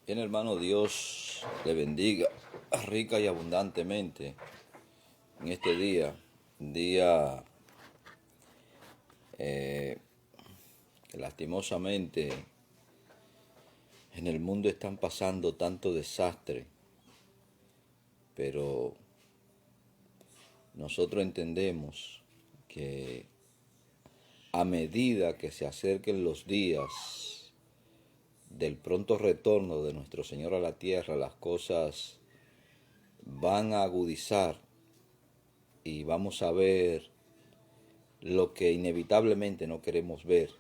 Bien, hermano, Dios le bendiga rica y abundantemente en este día, un día que lastimosamente en el mundo están pasando tanto desastre, pero nosotros entendemos que a medida que se acerquen los días del pronto retorno de nuestro Señor a la tierra, las cosas van a agudizar y vamos a ver lo que inevitablemente no queremos ver,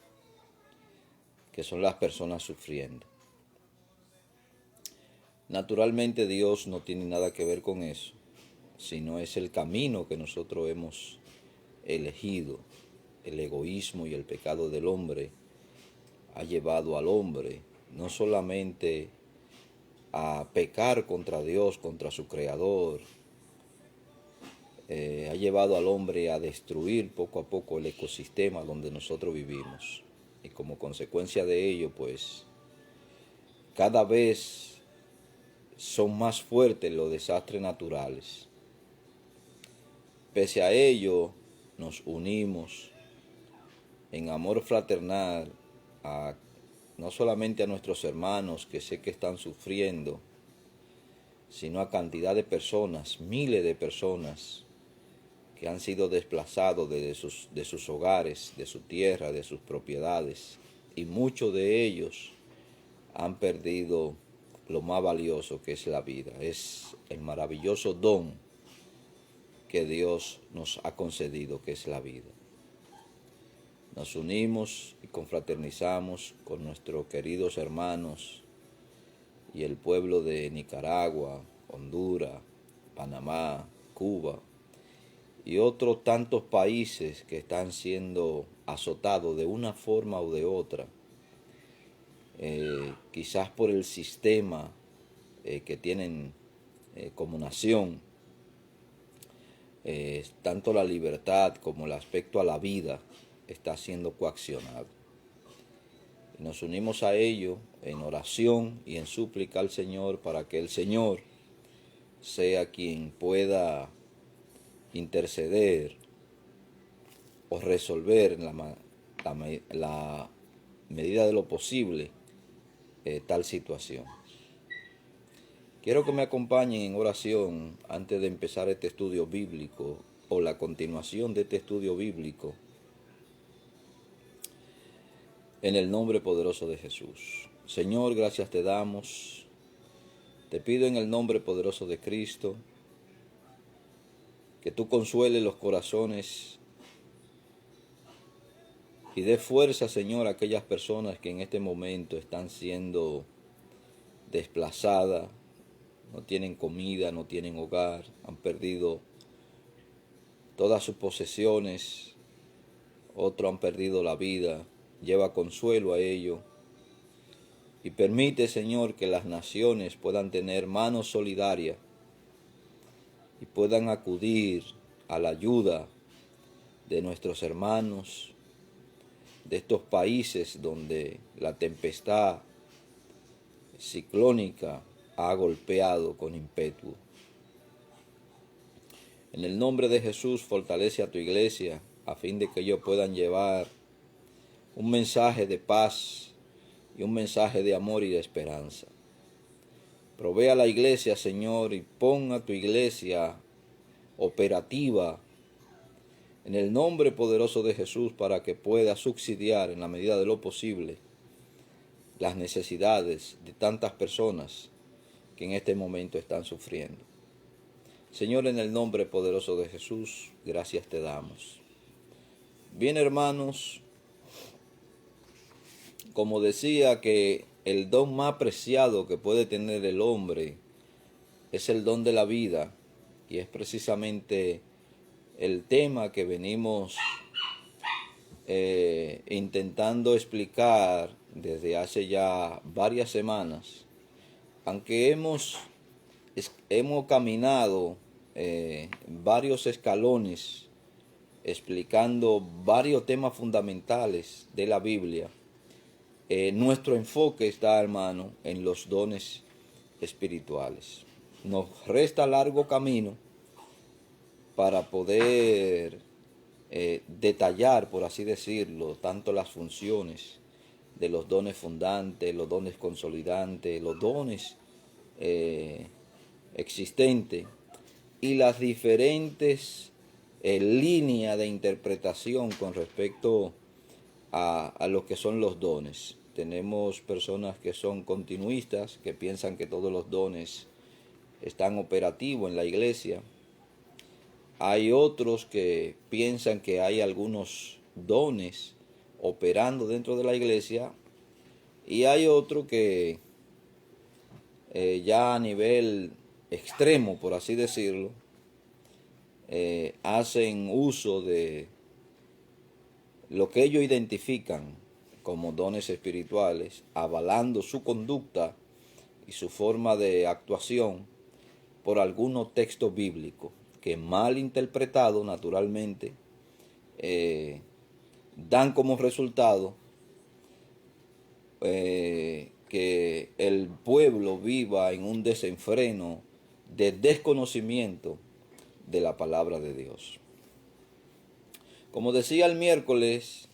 que son las personas sufriendo. Naturalmente Dios no tiene nada que ver con eso, sino es el camino que nosotros hemos elegido. El egoísmo y el pecado del hombre ha llevado al hombre no solamente a pecar contra Dios, contra su creador, ha llevado al hombre a destruir poco a poco el ecosistema donde nosotros vivimos. Y como consecuencia de ello, pues cada vez son más fuertes los desastres naturales. Pese a ello, nos unimos en amor fraternal a no solamente a nuestros hermanos que sé que están sufriendo, sino a cantidad de personas, miles de personas que han sido desplazados de sus hogares, de su tierra, de sus propiedades, y muchos de ellos han perdido lo más valioso que es la vida. Es el maravilloso don que Dios nos ha concedido, que es la vida. Nos unimos y confraternizamos con nuestros queridos hermanos y el pueblo de Nicaragua, Honduras, Panamá, Cuba y otros tantos países que están siendo azotados de una forma u de otra, quizás por el sistema que tienen como nación, tanto la libertad como el aspecto a la vida está siendo coaccionado. Nos unimos a ello en oración y en súplica al Señor para que el Señor sea quien pueda interceder o resolver en la medida de lo posible tal situación. Quiero que me acompañen en oración antes de empezar este estudio bíblico o la continuación de este estudio bíblico, en el nombre poderoso de Jesús. Señor, gracias te damos. Te pido en el nombre poderoso de Cristo que tú consueles los corazones y dé fuerza, Señor, a aquellas personas que en este momento están siendo desplazadas, no tienen comida, no tienen hogar, han perdido todas sus posesiones, otros han perdido la vida. Lleva consuelo a ello y permite, Señor, que las naciones puedan tener manos solidarias y puedan acudir a la ayuda de nuestros hermanos de estos países donde la tempestad ciclónica ha golpeado con ímpetu. En el nombre de Jesús, fortalece a tu iglesia a fin de que ellos puedan llevar un mensaje de paz y un mensaje de amor y de esperanza. Provee a la iglesia, Señor, y pon a tu iglesia operativa en el nombre poderoso de Jesús para que pueda subsidiar en la medida de lo posible las necesidades de tantas personas que en este momento están sufriendo. Señor, en el nombre poderoso de Jesús, gracias te damos. Bien, hermanos, como decía, que el don más preciado que puede tener el hombre es el don de la vida, y es precisamente el tema que venimos intentando explicar desde hace ya varias semanas, aunque hemos caminado varios escalones explicando varios temas fundamentales de la Biblia. nuestro enfoque está, hermano, en los dones espirituales. Nos resta largo camino para poder detallar, por así decirlo, tanto las funciones de los dones fundantes, los dones consolidantes, los dones existentes y las diferentes líneas de interpretación con respecto a lo que son los dones. Tenemos personas que son continuistas, que piensan que todos los dones están operativos en la iglesia. Hay otros que piensan que hay algunos dones operando dentro de la iglesia, y hay otros que ya a nivel extremo, por así decirlo, hacen uso de lo que ellos identifican como dones espirituales, avalando su conducta y su forma de actuación por algunos textos bíblicos que, mal interpretados, naturalmente, dan como resultado que el pueblo viva en un desenfreno de desconocimiento de la palabra de Dios. Como decía el miércoles,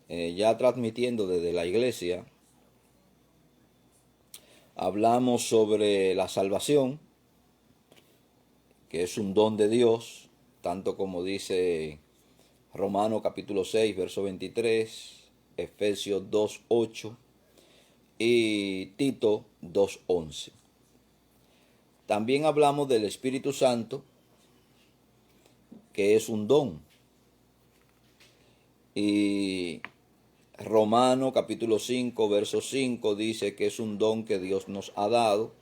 ya transmitiendo desde la iglesia, hablamos sobre la salvación, que es un don de Dios, tanto como dice Romanos capítulo 6, verso 23, Efesios 2:8 y Tito 2:11. También hablamos del Espíritu Santo, que es un don. Y Romanos capítulo 5, verso 5 dice que es un don que Dios nos ha dado.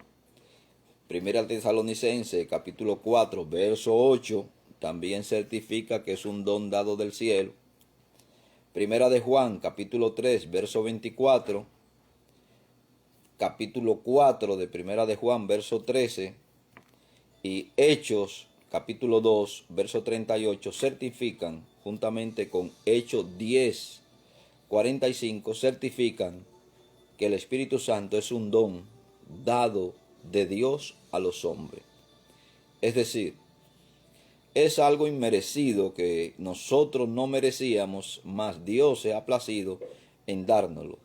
Primera Tesalonicenses capítulo 4, verso 8 también certifica que es un don dado del cielo. Primera de Juan capítulo 3, verso 24. Capítulo 4 de Primera de Juan, verso 13. Y Hechos capítulo 2, verso 38 certifican, juntamente con Hechos 10, 45, certifican que el Espíritu Santo es un don dado de Dios a los hombres. Es decir, es algo inmerecido que nosotros no merecíamos, mas Dios se ha placido en dárnoslo.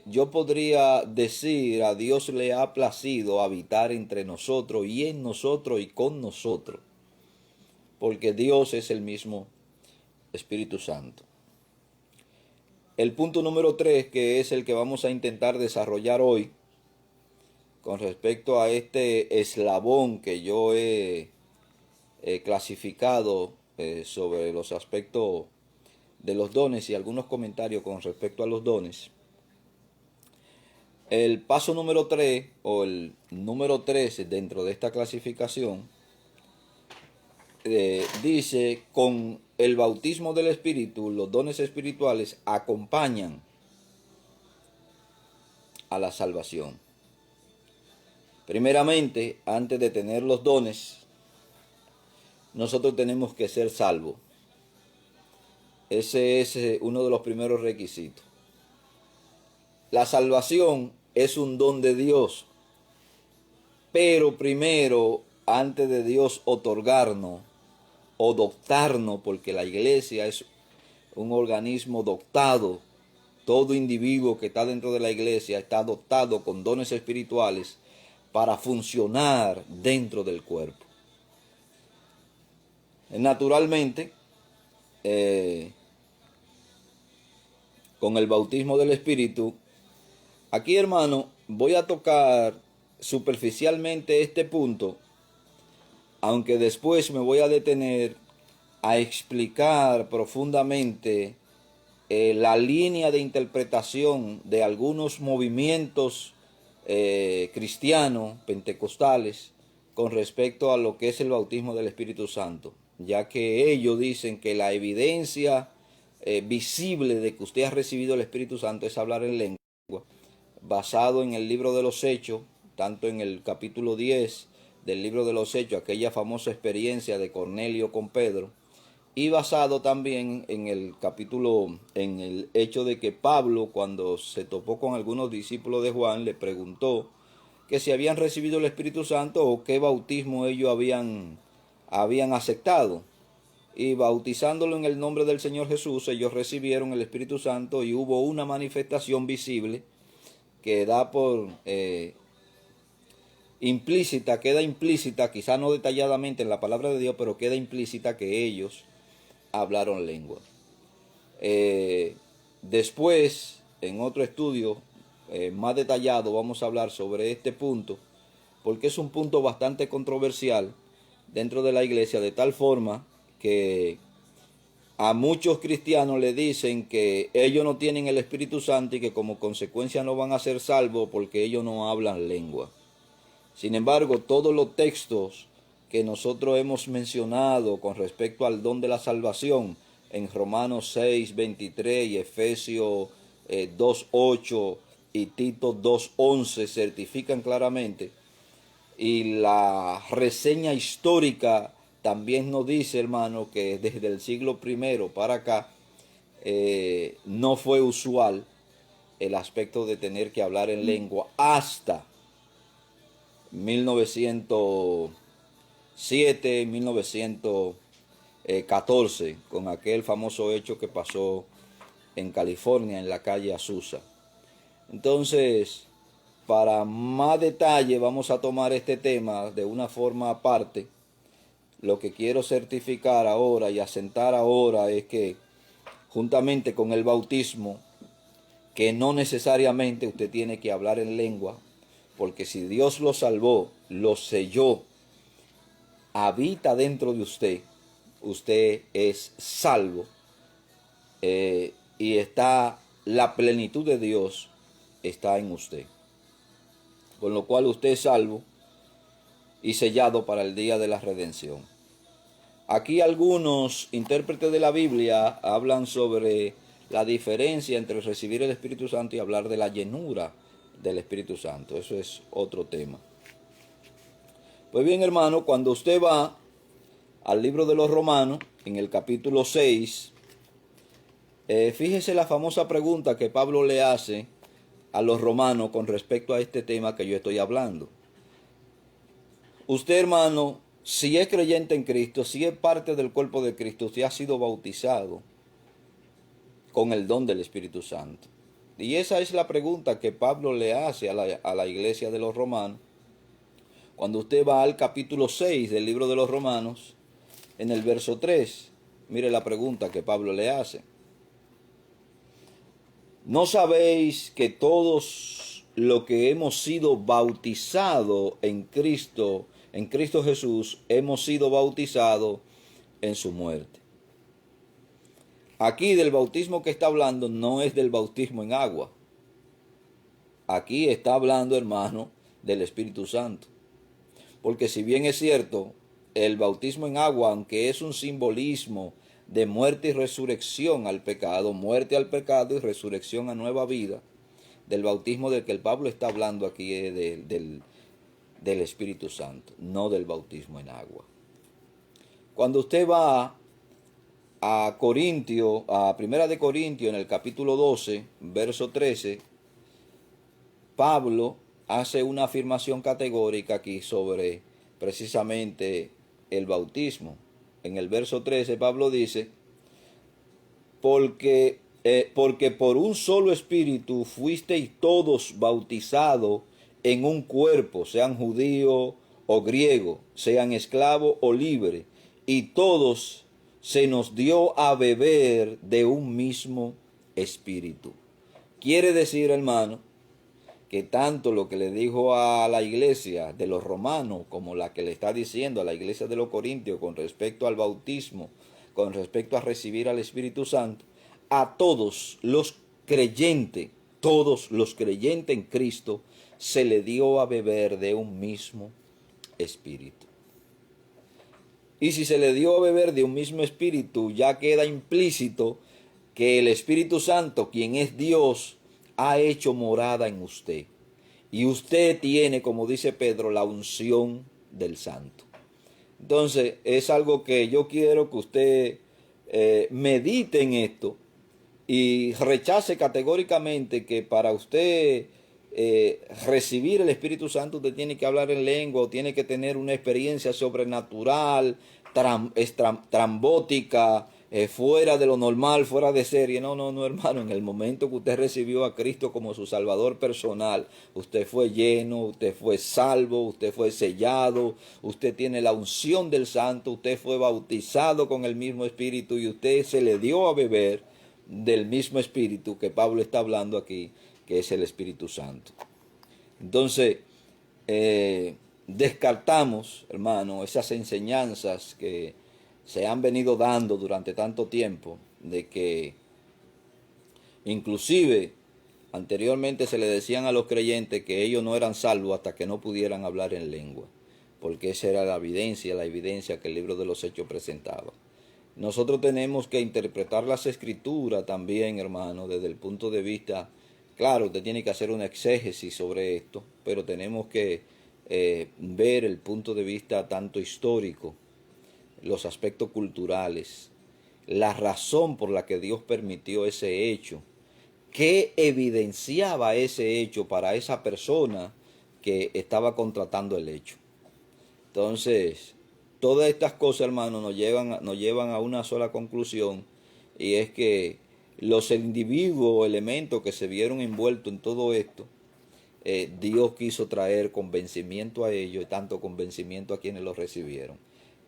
Yo podría decir, a Dios le ha placido habitar entre nosotros y en nosotros y con nosotros, porque Dios es el mismo Espíritu Santo. El punto número 3, que es el que vamos a intentar desarrollar hoy, con respecto a este eslabón que yo he clasificado sobre los aspectos de los dones y algunos comentarios con respecto a los dones. El paso número 3 o el número 13 dentro de esta clasificación dice: con el bautismo del Espíritu, los dones espirituales acompañan a la salvación. Primeramente, antes de tener los dones, nosotros tenemos que ser salvos. Ese es uno de los primeros requisitos. La salvación es un don de Dios, pero primero, antes de Dios otorgarnos o dotarnos, porque la iglesia es un organismo dotado, todo individuo que está dentro de la iglesia está dotado con dones espirituales para funcionar dentro del cuerpo. Naturalmente, con el bautismo del Espíritu, aquí, hermano, voy a tocar superficialmente este punto, aunque después me voy a detener a explicar profundamente la línea de interpretación de algunos movimientos cristianos, pentecostales, con respecto a lo que es el bautismo del Espíritu Santo, ya que ellos dicen que la evidencia visible de que usted ha recibido el Espíritu Santo es hablar en lengua, basado en el libro de los Hechos, tanto en el capítulo 10 del libro de los Hechos, aquella famosa experiencia de Cornelio con Pedro, y basado también en el capítulo, en el hecho de que Pablo, cuando se topó con algunos discípulos de Juan, le preguntó que si habían recibido el Espíritu Santo o qué bautismo ellos habían aceptado. Y bautizándolo en el nombre del Señor Jesús, ellos recibieron el Espíritu Santo y hubo una manifestación visible que da por implícita, queda implícita, quizá no detalladamente en la palabra de Dios, pero queda implícita que ellos hablaron lengua. Después, en otro estudio más detallado, vamos a hablar sobre este punto, porque es un punto bastante controversial dentro de la iglesia, de tal forma que a muchos cristianos le dicen que ellos no tienen el Espíritu Santo y que como consecuencia no van a ser salvos porque ellos no hablan lengua. Sin embargo, todos los textos que nosotros hemos mencionado con respecto al don de la salvación en Romanos 6:23 y Efesios 2:8 y Tito 2:11 certifican claramente, y la reseña histórica también nos dice, hermano, que desde el siglo I para acá no fue usual el aspecto de tener que hablar en lengua hasta 1907, 1914, con aquel famoso hecho que pasó en California, en la calle Azusa. Entonces, para más detalle vamos a tomar este tema de una forma aparte. Lo que quiero certificar ahora y asentar ahora es que juntamente con el bautismo, que no necesariamente usted tiene que hablar en lengua, porque si Dios lo salvó, lo selló, habita dentro de usted, usted es salvo, y está la plenitud de Dios está en usted. Con lo cual usted es salvo y sellado para el día de la redención. Aquí algunos intérpretes de la Biblia hablan sobre la diferencia entre recibir el Espíritu Santo y hablar de la llenura del Espíritu Santo. Eso es otro tema. Pues bien, hermano, cuando usted va al libro de los Romanos, en el capítulo 6, fíjese la famosa pregunta que Pablo le hace a los romanos con respecto a este tema que yo estoy hablando. Usted, hermano, si es creyente en Cristo, si es parte del cuerpo de Cristo, usted ha sido bautizado con el don del Espíritu Santo. Y esa es la pregunta que Pablo le hace a la iglesia de los romanos. Cuando usted va al capítulo 6 del libro de los Romanos, en el verso 3, mire la pregunta que Pablo le hace. ¿No sabéis que todos los que hemos sido bautizados en Cristo Jesús, hemos sido bautizados en su muerte? Aquí del bautismo que está hablando no es del bautismo en agua. Aquí está hablando, hermano, del Espíritu Santo. Porque si bien es cierto, el bautismo en agua, aunque es un simbolismo de muerte y resurrección al pecado, muerte al pecado y resurrección a nueva vida, del bautismo del que el Pablo está hablando aquí es del Espíritu Santo, no del bautismo en agua. Cuando usted va a Corintio, a Primera de Corintios, en el capítulo 12, verso 13, Pablo hace una afirmación categórica aquí sobre precisamente el bautismo. En el verso 13 Pablo dice, porque por un solo espíritu fuisteis todos bautizados en un cuerpo, sean judíos o griegos, sean esclavos o libres, y todos se nos dio a beber de un mismo espíritu. Quiere decir, hermano, que tanto lo que le dijo a la iglesia de los romanos como la que le está diciendo a la iglesia de los corintios con respecto al bautismo, con respecto a recibir al Espíritu Santo, a todos los creyentes en Cristo, se le dio a beber de un mismo espíritu. Y si se le dio a beber de un mismo espíritu, ya queda implícito que el Espíritu Santo, quien es Dios, ha hecho morada en usted. Y usted tiene, como dice Pedro, la unción del Santo. Entonces, es algo que yo quiero que usted medite en esto y rechace categóricamente que para usted recibir el Espíritu Santo usted tiene que hablar en lengua o tiene que tener una experiencia sobrenatural, trambótica, fuera de lo normal, fuera de serie. No, no, no, hermano. En el momento que usted recibió a Cristo como su Salvador personal, usted fue lleno, usted fue salvo, usted fue sellado, usted tiene la unción del Santo, usted fue bautizado con el mismo Espíritu y usted se le dio a beber del mismo Espíritu que Pablo está hablando aquí, que es el Espíritu Santo. Entonces, descartamos, hermano, esas enseñanzas que se han venido dando durante tanto tiempo, de que inclusive anteriormente se le decían a los creyentes que ellos no eran salvos hasta que no pudieran hablar en lengua, porque esa era la evidencia que el libro de los Hechos presentaba. Nosotros tenemos que interpretar las escrituras también, hermano, desde el punto de vista, claro, usted tiene que hacer una exégesis sobre esto, pero tenemos que ver el punto de vista tanto histórico, los aspectos culturales, la razón por la que Dios permitió ese hecho, qué evidenciaba ese hecho para esa persona que estaba contratando el hecho. Entonces, todas estas cosas, hermanos, nos llevan a una sola conclusión, y es que los individuos o elementos que se vieron envueltos en todo esto, Dios quiso traer convencimiento a ellos y tanto convencimiento a quienes los recibieron.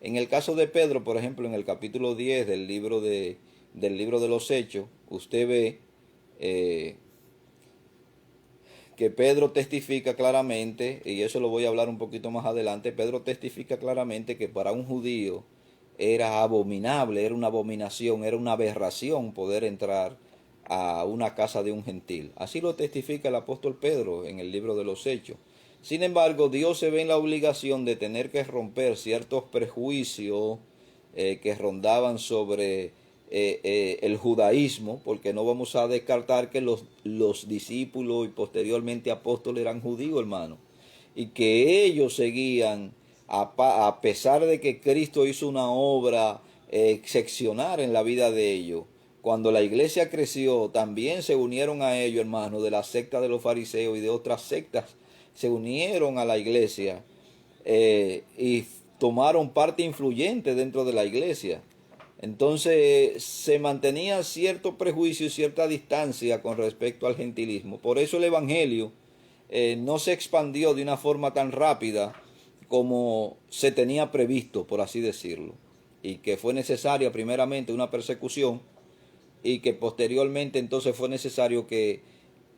En el caso de Pedro, por ejemplo, en el capítulo 10 del libro de los Hechos, usted ve que Pedro testifica claramente, y eso lo voy a hablar un poquito más adelante. Pedro testifica claramente que para un judío era abominable, era una abominación, era una aberración poder entrar a una casa de un gentil. Así lo testifica el apóstol Pedro en el libro de los Hechos. Sin embargo, Dios se ve en la obligación de tener que romper ciertos prejuicios que rondaban sobre el judaísmo, porque no vamos a descartar que los discípulos y posteriormente apóstoles eran judíos, hermano, y que ellos seguían, a pesar de que Cristo hizo una obra excepcional en la vida de ellos. Cuando la iglesia creció, también se unieron a ellos, hermano, de la secta de los fariseos y de otras sectas, se unieron a la iglesia y tomaron parte influyente dentro de la iglesia. Entonces se mantenía cierto prejuicio y cierta distancia con respecto al gentilismo. Por eso el Evangelio no se expandió de una forma tan rápida como se tenía previsto, por así decirlo. Y que fue necesaria primeramente una persecución, y que posteriormente entonces fue necesario que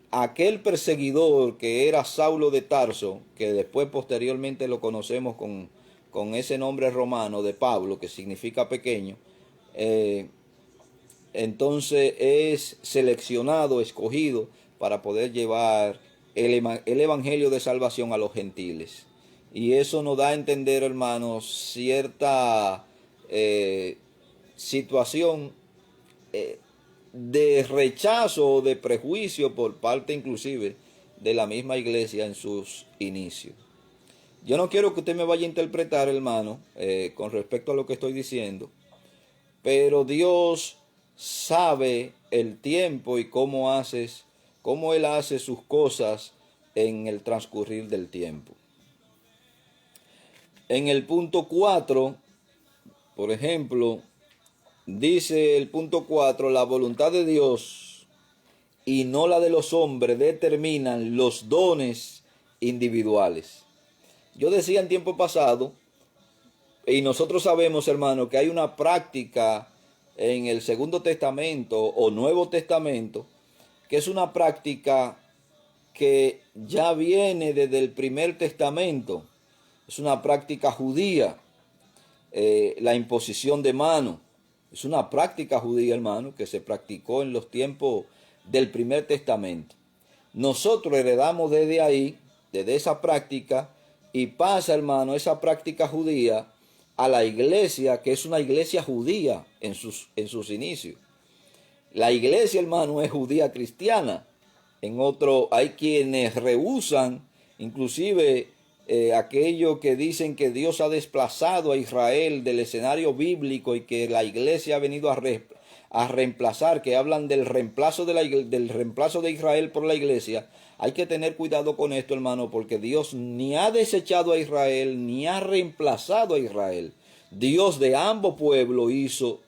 aquel perseguidor que era Saulo de Tarso, que después posteriormente lo conocemos con ese nombre romano de Pablo, que significa pequeño, entonces es seleccionado, escogido para poder llevar el evangelio de salvación a los gentiles. Y eso nos da a entender, hermanos, cierta situación de rechazo o de prejuicio por parte inclusive de la misma iglesia en sus inicios. Yo no quiero que usted me vaya a interpretar, hermano, con respecto a lo que estoy diciendo, pero Dios sabe el tiempo y cómo Él hace sus cosas en el transcurrir del tiempo. En el punto 4, por ejemplo, dice el punto 4, la voluntad de Dios y no la de los hombres determinan los dones individuales. Yo decía en tiempo pasado, y nosotros sabemos, hermano, que hay una práctica en el Segundo Testamento o Nuevo Testamento, que es una práctica que ya viene desde el Primer Testamento. Es una práctica judía, la imposición de mano. Es una práctica judía, hermano, que se practicó en los tiempos del Primer Testamento. Nosotros heredamos desde ahí, desde esa práctica, y pasa, hermano, esa práctica judía a la iglesia, que es una iglesia judía en sus inicios. La iglesia, hermano, es judía cristiana. Hay quienes rehúsan, inclusive aquellos que dicen que Dios ha desplazado a Israel del escenario bíblico y que la iglesia ha venido a reemplazar, que hablan del reemplazo del reemplazo de Israel por la iglesia. Hay que tener cuidado con esto, hermano, porque Dios ni ha desechado a Israel, ni ha reemplazado a Israel. Dios de ambos pueblos hizo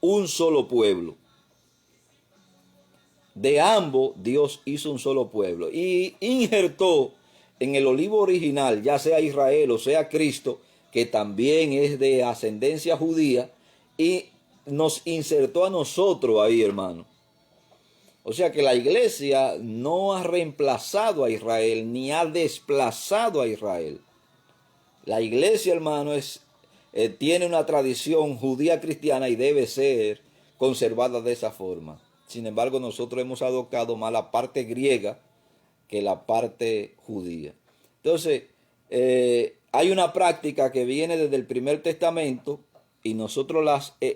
un solo pueblo. De ambos Dios hizo un solo pueblo y injertó en el olivo original, ya sea Israel o sea Cristo, que también es de ascendencia judía, y nos insertó a nosotros ahí, hermano. O sea que la iglesia no ha reemplazado a Israel ni ha desplazado a Israel. La iglesia, hermano, tiene una tradición judía cristiana y debe ser conservada de esa forma. Sin embargo, nosotros hemos adoptado más la parte griega que la parte judía. Entonces, hay una práctica que viene desde el Primer Testamento y nosotros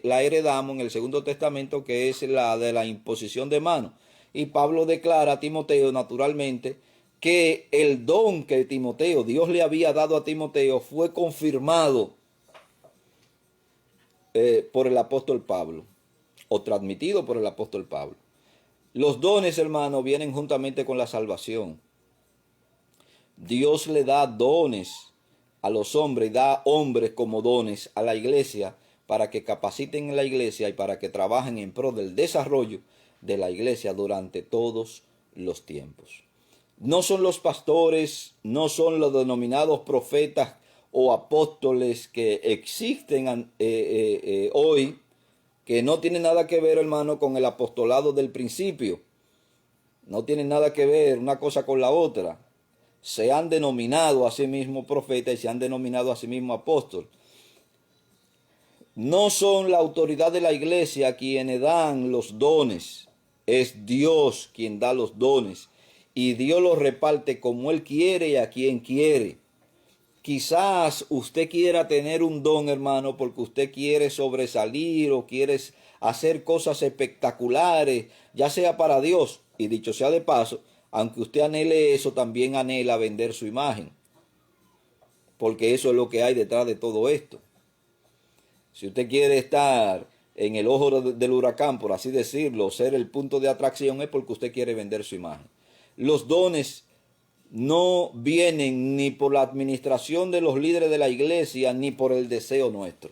la heredamos en el Segundo Testamento, que es la de la imposición de manos. Y Pablo declara a Timoteo, naturalmente, que el don que Dios le había dado a Timoteo, fue confirmado por el apóstol Pablo, o transmitido por el apóstol Pablo. Los dones, hermano, vienen juntamente con la salvación. Dios le da dones a los hombres, y da hombres como dones a la iglesia para que capaciten en la iglesia y para que trabajen en pro del desarrollo de la iglesia durante todos los tiempos. No son los pastores, no son los denominados profetas o apóstoles que existen hoy, que no tienen nada que ver, hermano, con el apostolado del principio. No tienen nada que ver una cosa con la otra. Se han denominado a sí mismos profetas y se han denominado a sí mismos apóstoles. No son la autoridad de la iglesia quienes dan los dones. Es Dios quien da los dones. Y Dios los reparte como Él quiere y a quien quiere. Quizás usted quiera tener un don, hermano, porque usted quiere sobresalir o quiere hacer cosas espectaculares, ya sea para Dios. Y dicho sea de paso, aunque usted anhele eso, también anhela vender su imagen. Porque eso es lo que hay detrás de todo esto. Si usted quiere estar en el ojo del huracán, por así decirlo, ser el punto de atracción, es porque usted quiere vender su imagen. Los dones no vienen ni por la administración de los líderes de la iglesia, ni por el deseo nuestro.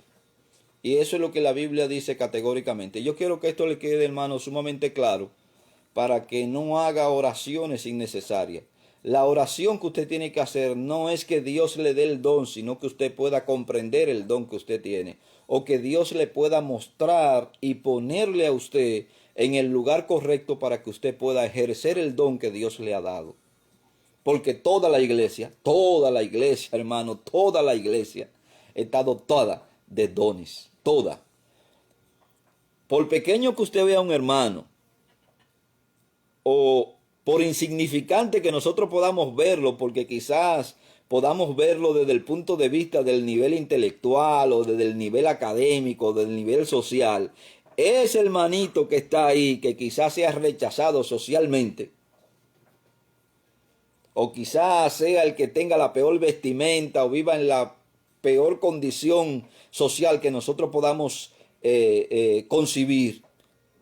Y eso es lo que la Biblia dice categóricamente. Yo quiero que esto le quede, hermano, sumamente claro, para que no haga oraciones innecesarias. La oración que usted tiene que hacer no es que Dios le dé el don, sino que usted pueda comprender el don que usted tiene, o que Dios le pueda mostrar y ponerle a usted en el lugar correcto para que usted pueda ejercer el don que Dios le ha dado. Porque toda la iglesia, hermano, toda la iglesia está dotada de dones, toda. Por pequeño que usted vea a un hermano, o por insignificante que nosotros podamos verlo, porque quizás podamos verlo desde el punto de vista del nivel intelectual, o desde el nivel académico, del nivel social, ese hermanito que está ahí, que quizás sea rechazado socialmente, o quizás sea el que tenga la peor vestimenta o viva en la peor condición social que nosotros podamos concebir.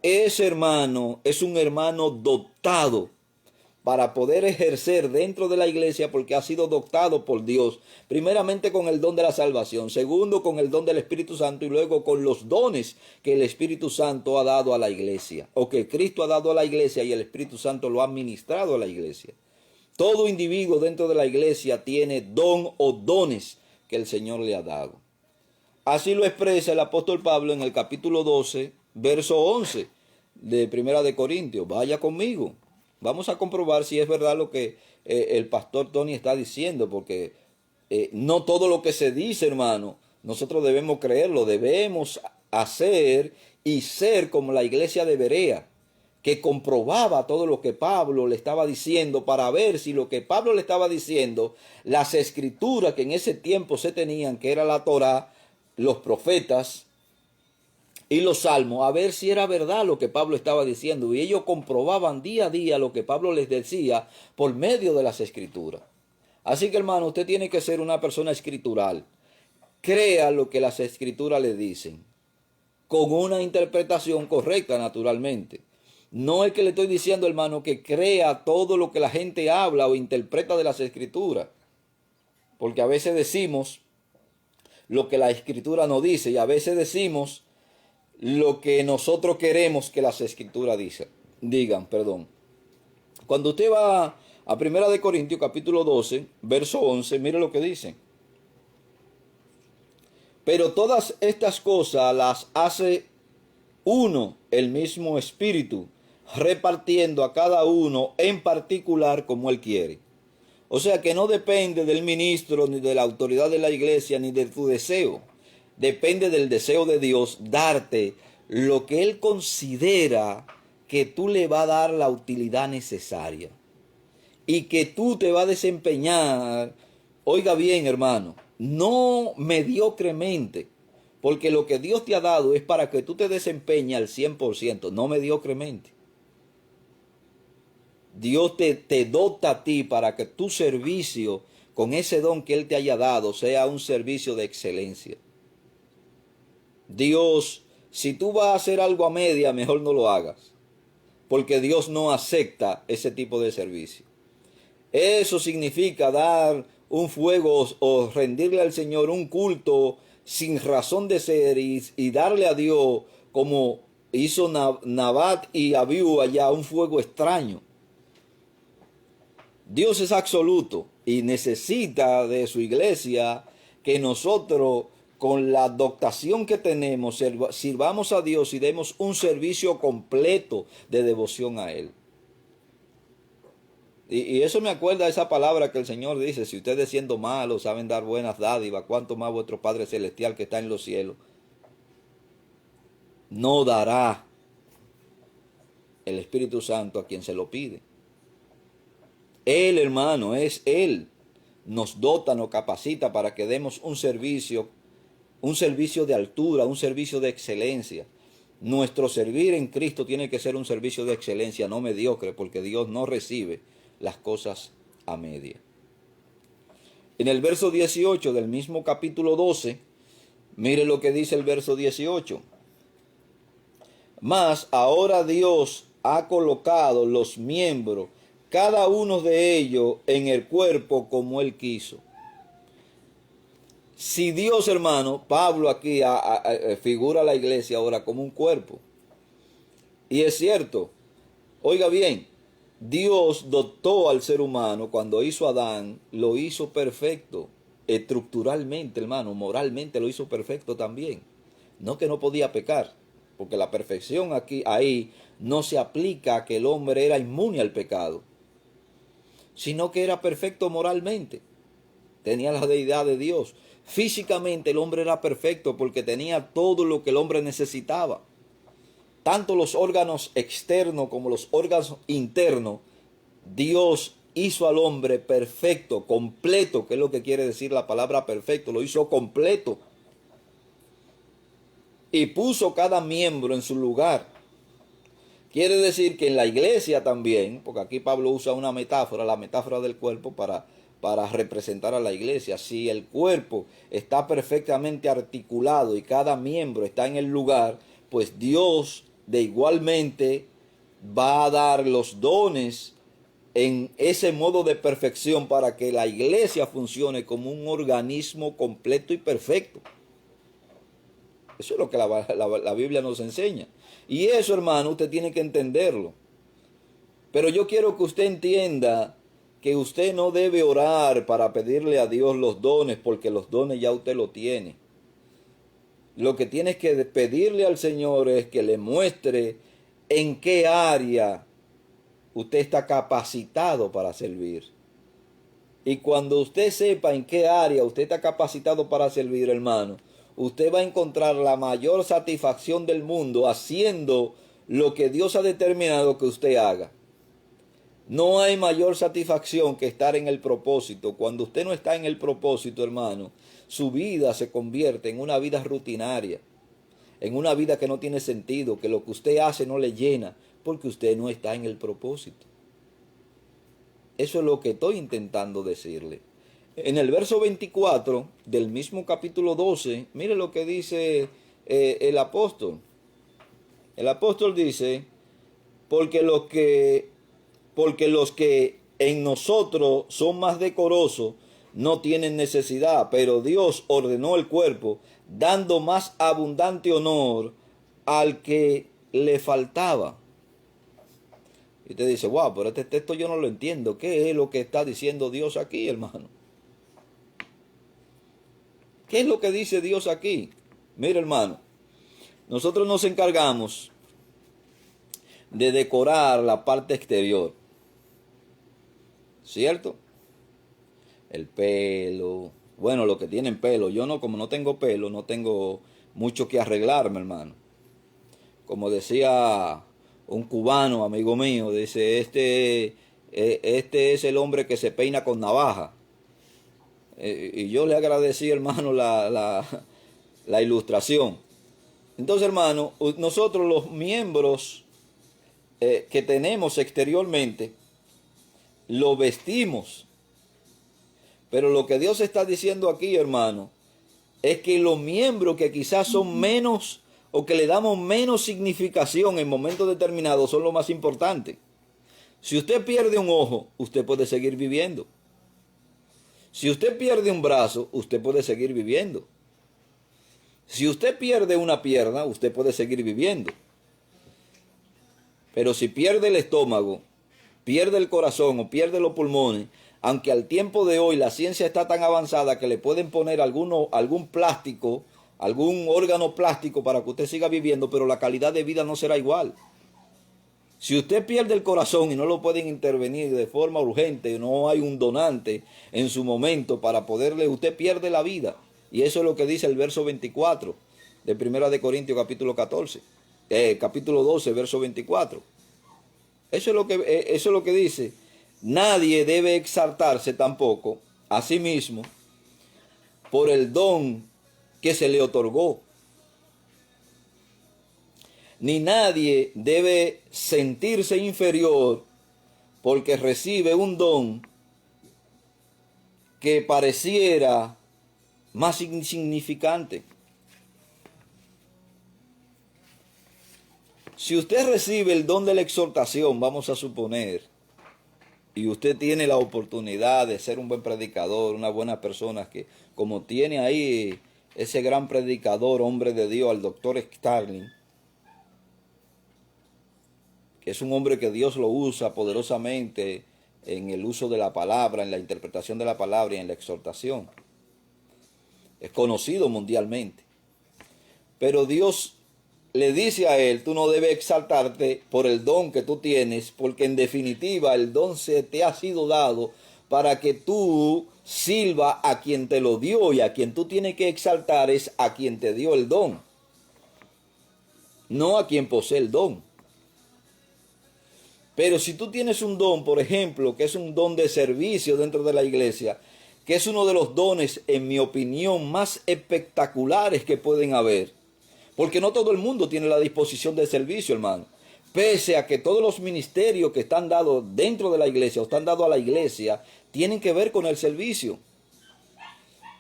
Ese hermano es un hermano dotado para poder ejercer dentro de la iglesia, porque ha sido dotado por Dios, primeramente con el don de la salvación, segundo con el don del Espíritu Santo y luego con los dones que el Espíritu Santo ha dado a la iglesia, o que Cristo ha dado a la iglesia y el Espíritu Santo lo ha administrado a la iglesia. Todo individuo dentro de la iglesia tiene don o dones que el Señor le ha dado. Así lo expresa el apóstol Pablo en el capítulo 12, verso 11 de Primera de Corintios. Vaya conmigo. Vamos a comprobar si es verdad lo que el pastor Tony está diciendo, porque no todo lo que se dice, hermano, nosotros debemos creerlo. Debemos hacer y ser como la iglesia de Berea, que comprobaba todo lo que Pablo le estaba diciendo para ver si lo que Pablo le estaba diciendo, las escrituras que en ese tiempo se tenían, que era la Torá, los profetas y los salmos, a ver si era verdad lo que Pablo estaba diciendo. Y ellos comprobaban día a día lo que Pablo les decía por medio de las escrituras. Así que hermano, usted tiene que ser una persona escritural. Crea lo que las escrituras le dicen, con una interpretación correcta, naturalmente. No es que le estoy diciendo, hermano, que crea todo lo que la gente habla o interpreta de las escrituras. Porque a veces decimos lo que la escritura nos dice y a veces decimos lo que nosotros queremos que las escrituras digan. Cuando usted va a 1 capítulo 12, verso 11, mire lo que dice. Pero todas estas cosas las hace uno, el mismo Espíritu, repartiendo a cada uno en particular como Él quiere. O sea que no depende del ministro, ni de la autoridad de la iglesia, ni de tu deseo. Depende del deseo de Dios darte lo que Él considera que tú le va a dar la utilidad necesaria. Y que tú te vas a desempeñar, oiga bien hermano, no mediocremente, porque lo que Dios te ha dado es para que tú te desempeñes al 100%, no mediocremente. Dios te dota a ti para que tu servicio, con ese don que Él te haya dado, sea un servicio de excelencia. Dios, si tú vas a hacer algo a media, mejor no lo hagas, porque Dios no acepta ese tipo de servicio. Eso significa dar un fuego o rendirle al Señor un culto sin razón de ser y darle a Dios como hizo Nabat y Abiú allá, un fuego extraño. Dios es absoluto y necesita de su iglesia que nosotros, con la dotación que tenemos, sirvamos a Dios y demos un servicio completo de devoción a Él. Y eso me acuerda a esa palabra que el Señor dice: si ustedes siendo malos saben dar buenas dádivas, cuánto más vuestro Padre Celestial que está en los cielos no dará el Espíritu Santo a quien se lo pide. Él, hermano, es Él. Nos dota, nos capacita para que demos un servicio de altura, un servicio de excelencia. Nuestro servir en Cristo tiene que ser un servicio de excelencia, no mediocre, porque Dios no recibe las cosas a media. En el verso 18 del mismo capítulo 12, mire lo que dice el verso 18. Mas ahora Dios ha colocado los miembros, cada uno de ellos, en el cuerpo como Él quiso. Si Dios, hermano, Pablo aquí figura a la iglesia ahora como un cuerpo. Y es cierto, oiga bien, Dios dotó al ser humano cuando hizo a Adán, lo hizo perfecto, estructuralmente, hermano, moralmente lo hizo perfecto también. No que no podía pecar, porque la perfección ahí no se aplica a que el hombre era inmune al pecado, sino que era perfecto moralmente. Tenía la deidad de Dios. Físicamente el hombre era perfecto porque tenía todo lo que el hombre necesitaba. Tanto los órganos externos como los órganos internos, Dios hizo al hombre perfecto, completo, que es lo que quiere decir la palabra perfecto, lo hizo completo. Y puso cada miembro en su lugar. Quiere decir que en la iglesia también, porque aquí Pablo usa una metáfora, la metáfora del cuerpo para representar a la iglesia. Si el cuerpo está perfectamente articulado y cada miembro está en el lugar, pues Dios de igualmente va a dar los dones en ese modo de perfección para que la iglesia funcione como un organismo completo y perfecto. Eso es lo que la Biblia nos enseña. Y eso, hermano, usted tiene que entenderlo. Pero yo quiero que usted entienda que usted no debe orar para pedirle a Dios los dones, porque los dones ya usted lo tiene. Lo que tiene que pedirle al Señor es que le muestre en qué área usted está capacitado para servir. Y cuando usted sepa en qué área usted está capacitado para servir, hermano, usted va a encontrar la mayor satisfacción del mundo haciendo lo que Dios ha determinado que usted haga. No hay mayor satisfacción que estar en el propósito. Cuando usted no está en el propósito, hermano, su vida se convierte en una vida rutinaria, en una vida que no tiene sentido, que lo que usted hace no le llena, porque usted no está en el propósito. Eso es lo que estoy intentando decirle. En el verso 24 del mismo capítulo 12, mire lo que dice el apóstol. El apóstol dice, porque los que en nosotros son más decorosos no tienen necesidad, pero Dios ordenó el cuerpo, dando más abundante honor al que le faltaba. Y usted dice, wow, pero este texto yo no lo entiendo. ¿Qué es lo que está diciendo Dios aquí, hermano? ¿Qué es lo que dice Dios aquí? Mire, hermano, nosotros nos encargamos de decorar la parte exterior, ¿cierto? El pelo, bueno, los que tienen pelo. Yo no, como no tengo pelo, no tengo mucho que arreglarme, hermano. Como decía un cubano, amigo mío, dice, este es el hombre que se peina con navaja. Y yo le agradecí, hermano, la ilustración. Entonces, hermano, nosotros los miembros que tenemos exteriormente, lo vestimos. Pero lo que Dios está diciendo aquí, hermano, es que los miembros que quizás son menos o que le damos menos significación en momentos determinados son lo más importante. Si usted pierde un ojo, usted puede seguir viviendo. Si usted pierde un brazo, usted puede seguir viviendo. Si usted pierde una pierna, usted puede seguir viviendo. Pero si pierde el estómago, pierde el corazón o pierde los pulmones, aunque al tiempo de hoy la ciencia está tan avanzada que le pueden poner algún plástico, algún órgano plástico para que usted siga viviendo, pero la calidad de vida no será igual. Si usted pierde el corazón y no lo pueden intervenir de forma urgente, no hay un donante en su momento para poderle, usted pierde la vida. Y eso es lo que dice el verso 24 de 1 de Corintios capítulo 14, capítulo 12, verso 24. Eso es lo que dice. Nadie debe exaltarse tampoco a sí mismo por el don que se le otorgó. Ni nadie debe sentirse inferior porque recibe un don que pareciera más insignificante. Si usted recibe el don de la exhortación, vamos a suponer, y usted tiene la oportunidad de ser un buen predicador, una buena persona, que como tiene ahí ese gran predicador, hombre de Dios, al doctor Starling, que es un hombre que Dios lo usa poderosamente en el uso de la palabra, en la interpretación de la palabra y en la exhortación. Es conocido mundialmente. Pero Dios le dice a él, tú no debes exaltarte por el don que tú tienes, porque en definitiva el don se te ha sido dado para que tú sirva a quien te lo dio, y a quien tú tienes que exaltar es a quien te dio el don, no a quien posee el don. Pero si tú tienes un don, por ejemplo, que es un don de servicio dentro de la iglesia, que es uno de los dones, en mi opinión, más espectaculares que pueden haber, porque no todo el mundo tiene la disposición de servicio, hermano. Pese a que todos los ministerios que están dados dentro de la iglesia o están dados a la iglesia tienen que ver con el servicio.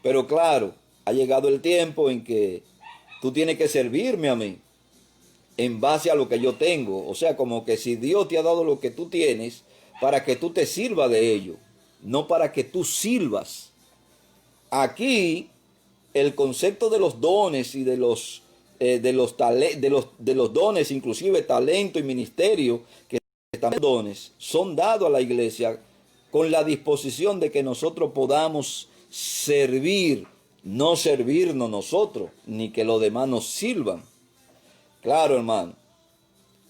Pero claro, ha llegado el tiempo en que tú tienes que servirme a mí en base a lo que yo tengo. O sea, como que si Dios te ha dado lo que tú tienes, para que tú te sirvas de ello, no para que tú sirvas. Aquí, el concepto de los dones y de los dones, inclusive talento y ministerio, que están dones, son dados a la iglesia con la disposición de que nosotros podamos servir, no servirnos nosotros, ni que los demás nos sirvan. Claro, hermano,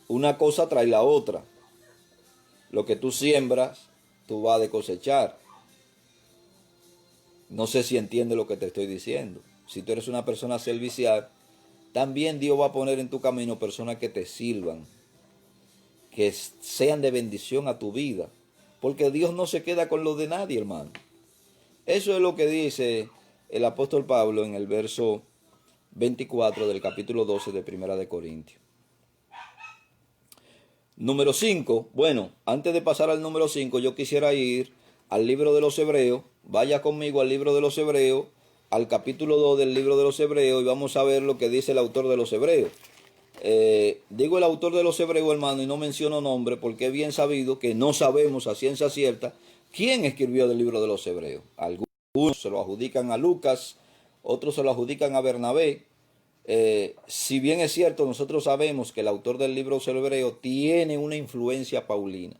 una cosa trae la otra. Lo que tú siembras, tú vas a cosechar. No sé si entiendes lo que te estoy diciendo. Si tú eres una persona servicial, también Dios va a poner en tu camino personas que te sirvan, que sean de bendición a tu vida, porque Dios no se queda con lo de nadie, hermano. Eso es lo que dice el apóstol Pablo en el verso 24 del capítulo 12 de 1 de Corintios. Número 5. Bueno, antes de pasar al número 5, yo quisiera ir al libro de los Hebreos. Vaya conmigo al libro de los Hebreos, al capítulo 2 del libro de los Hebreos, y vamos a ver lo que dice el autor de los Hebreos. Digo el autor de los Hebreos, hermano, y no menciono nombre, porque es bien sabido que no sabemos a ciencia cierta quién escribió el libro de los Hebreos. Algunos se lo adjudican a Lucas, otros se lo adjudican a Bernabé. Si bien es cierto, nosotros sabemos que el autor del libro de los Hebreos tiene una influencia paulina,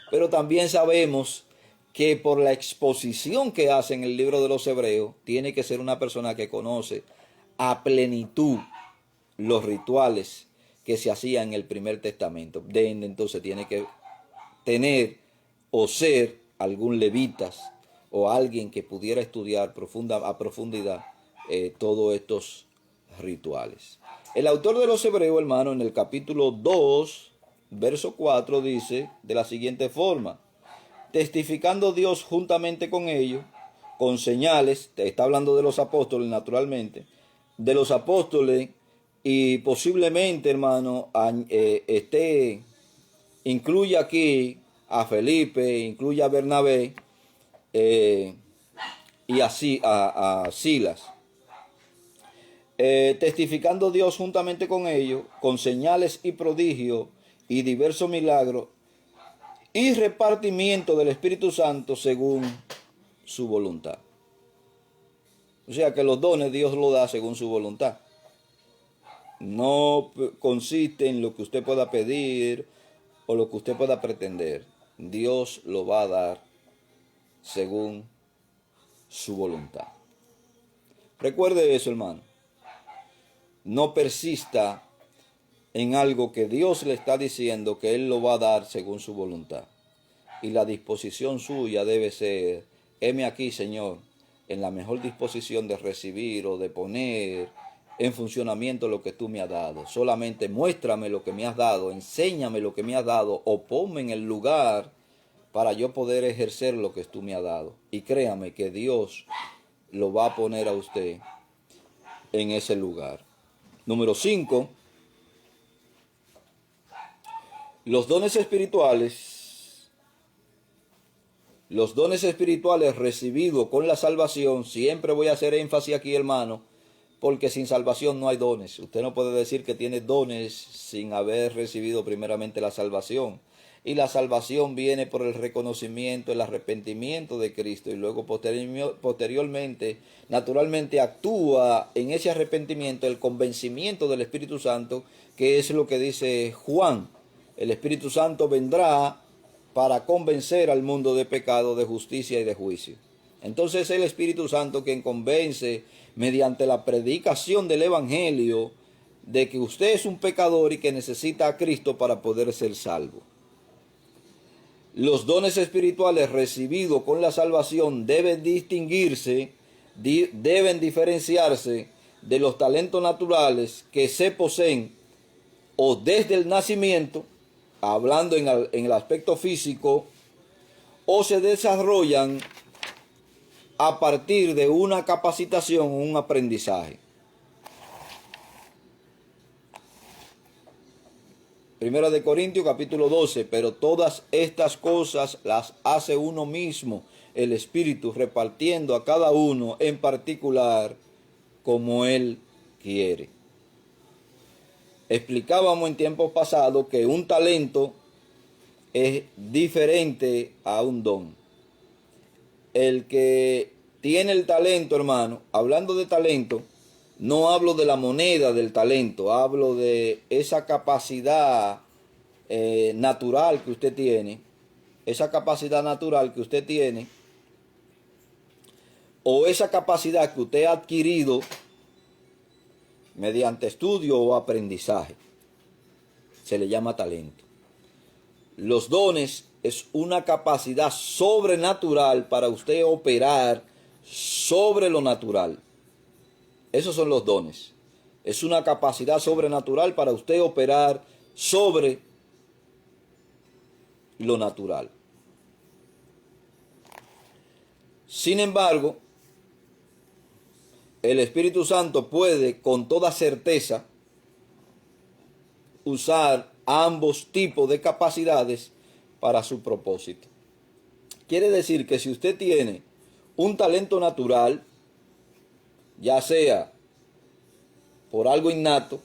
pero también sabemos que por la exposición que hace en el libro de los Hebreos, tiene que ser una persona que conoce a plenitud los rituales que se hacían en el primer testamento. Entonces tiene que tener o ser algún levitas o alguien que pudiera estudiar a profundidad todos estos rituales. El autor de los Hebreos, hermano, en el capítulo 2, verso 4, dice de la siguiente forma: testificando Dios juntamente con ellos, con señales, está hablando de los apóstoles naturalmente, de los apóstoles, y posiblemente, hermano, incluye aquí a Felipe, incluye a Bernabé y así a Silas. Testificando Dios juntamente con ellos, con señales y prodigios y diversos milagros y repartimiento del Espíritu Santo según su voluntad. O sea que los dones Dios los da según su voluntad. No consiste en lo que usted pueda pedir o lo que usted pueda pretender. Dios lo va a dar según su voluntad. Recuerde eso, hermano. No persista en algo que Dios le está diciendo que Él lo va a dar según su voluntad. Y la disposición suya debe ser: heme aquí, Señor, en la mejor disposición de recibir o de poner en funcionamiento lo que tú me has dado. Solamente muéstrame lo que me has dado, enséñame lo que me has dado, o ponme en el lugar para yo poder ejercer lo que tú me has dado. Y créame que Dios lo va a poner a usted en ese lugar. Número 5. Los dones espirituales. Los dones espirituales recibidos con la salvación. Siempre voy a hacer énfasis aquí, hermano, porque sin salvación no hay dones. Usted no puede decir que tiene dones sin haber recibido primeramente la salvación. Y la salvación viene por el reconocimiento, el arrepentimiento de Cristo, y luego posteriormente, naturalmente, actúa en ese arrepentimiento el convencimiento del Espíritu Santo, que es lo que dice Juan. El Espíritu Santo vendrá para convencer al mundo de pecado, de justicia y de juicio. Entonces es el Espíritu Santo quien convence mediante la predicación del Evangelio de que usted es un pecador y que necesita a Cristo para poder ser salvo. Los dones espirituales recibidos con la salvación deben distinguirse, deben diferenciarse de los talentos naturales que se poseen o desde el nacimiento, hablando en el aspecto físico, o se desarrollan a partir de una capacitación o un aprendizaje. Primera de Corintios capítulo 12, pero todas estas cosas las hace uno mismo, el Espíritu, repartiendo a cada uno en particular como Él quiere. Explicábamos en tiempos pasados que un talento es diferente a un don. El que tiene el talento, hermano, hablando de talento, no hablo de la moneda del talento, hablo de esa capacidad natural que usted tiene, esa capacidad natural que usted tiene, o esa capacidad que usted ha adquirido mediante estudio o aprendizaje. Se le llama talento. Los dones es una capacidad sobrenatural para usted operar sobre lo natural. Esos son los dones. Es una capacidad sobrenatural para usted operar sobre lo natural. Sin embargo, el Espíritu Santo puede con toda certeza usar ambos tipos de capacidades para su propósito. Quiere decir que si usted tiene un talento natural, ya sea por algo innato,